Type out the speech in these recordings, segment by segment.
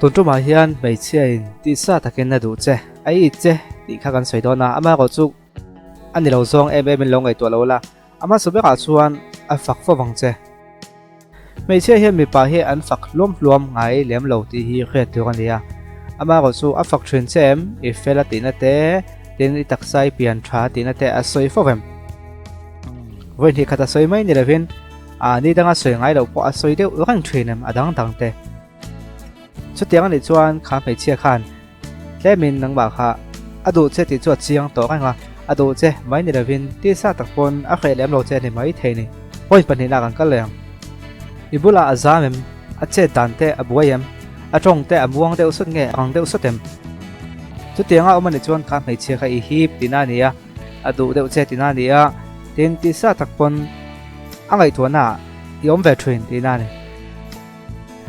tuần trung mà hiền Hmeichhia-in ti sa takin na du che ai che ti kha kan soi dona ama ko chu ani lo zong em long ai to lo la ama sobe ka chuan a fak fo wang che Hmeichhia mi pa hi an fak luom ngai lem lo ti hi hriat tu kan nia ama ko chu a fak thrin chem I fela ti na te tin I taksai pian tha ti na te a soi fo vem wen hi khata soi mai ni levin ni danga soi ngai lo po a soi deu rang thrinam adang dang te chút tiếng này chuan khá phải chia khan thế mình nâng bảo khá adu che thì chuột chiang tổ anh à adu che mấy người viên ti sa tập pon ác khẽ lem lo che này mấy thế này ôi phần này là càng cắt lẹng ibula azam em che tàn te abuay em trong te amuang te usut nghe ang te usut em chút tiếng ông mình chuan khá phải chia khai hip tina nia adu te che tina nia tin ti sa tập pon ang ai thuan à yom về train tina này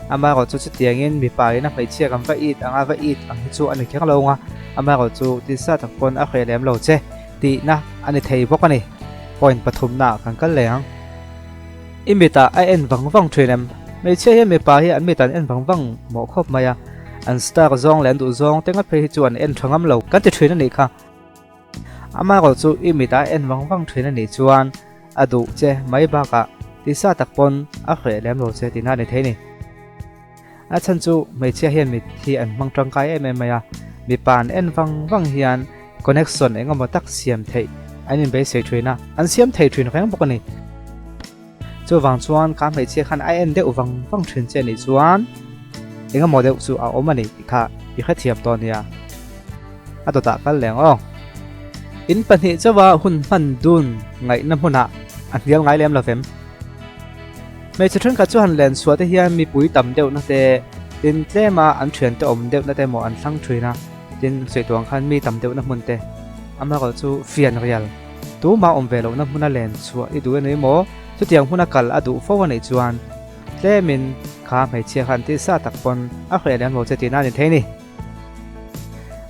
ama ko chu tiếng in mi pa ina Hmeichhia kam va it anga va it ang chu ani kheng lo nga ama ko chu ti sa tak pon a khe lem lo che ti na ani thei bok ani point pathum na kan kal leng imita ai en wang threnem Hmeichhia mi pa hi an mi tan en wang mo khop maya an star zong len du zong tenga phe hi chuan en thangam lo kan ti thrin ani kha ama ko chu imita en wang thrin ani chuan adu che mai ba ka ti sa tak pon a khe lem lo che ti na ni thei ni a chan chu Hmeichhia mi thi an mang tang kai em maya mi pan en wang hian connection engam mo tak siam thei anin be se thina an siam thei thin reng bok ani chu wang chuan ka Hmeichhia khan ai en de wang thin che ni chuan engam mo de chu a omani kha I kha thiam to nia a to ta kal leng o in pani chawa hun man dun ngai na huna an hial ngai lem lovem Hmeichhia ka chuan len suate hian mi pui tam deuh na te tin tlema an thian te om deuh na te mo an thlang thina tin seituang khan mi tam deuh na mun te ama ko chu fian rial tu ma om velo na huna len chu I du nei mo chu tiang huna kal adu fo nei chuan tlemin kha Hmeichhia khan ti sa tak pon a khre lem lo che ti na ni thei ni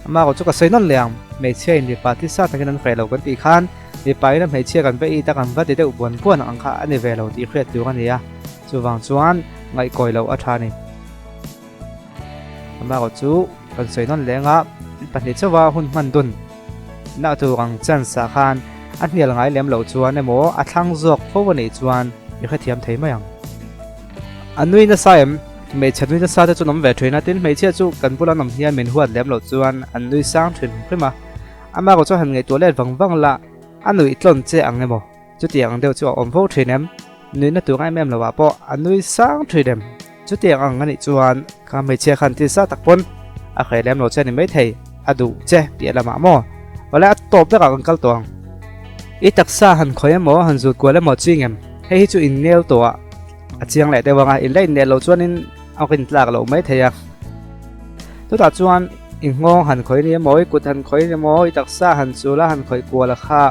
ama ko chu ka seinon leang Hmeichhia in pa ti sa takin an khre lo kan ti khan mi pai na Hmeichhia kan ve I ta kan va te deuh buan ang kha ani velo ti khret tu kan nia chu wang chuan ngai koi lo a tha ni ama ko chu kan seinon lenga pani chawa hun man dun na tu ang chan sa khan a hnial ngai lem lo chuan emo a thlang zok fo nei chuan I kha thiam thei mayang anui na saem Hmeichhia nui na sa te chu nom ve threina tin Hmeichhia chu kan bulan nom hian min huat lem lo chuan an nui sang thrin khima ama ko chu han ngai to le wang la anui tlon che ang emo chu tiang deuh chu om vo threinem nui na tu ngai mem lo wa po anui sang thridem chu tiang ang ani chuan ka Hmeichhia khan ti sa tak pon a khe lem lo che ni mai thei adu che pi lama mo wala top da kan kal tong I taksa han khoi mo han zut ko le mo chingem hei chu in nel to a chiang le te wanga in le nel lo chuan in a kin tlak lo mai theya tu ta chuan in ngong han khoi ni moi kut han khoi ni moi taksa han chula han khoi ko la kha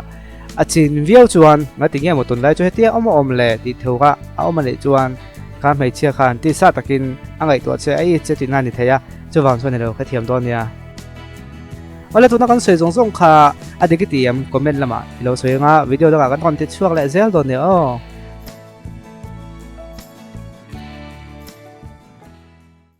a chin viau chuan nga tinge mo tun lai chu hetia om le ti thoga a om le chuan ka Hmeichhia khan ti sa takin angai to che ai che ti na ni theya chu wang chuan lo kha thiam don nia wala tu na kan soi zong kha adikitiam comment lama lo soi nga video da kan content chuak le zel don ne o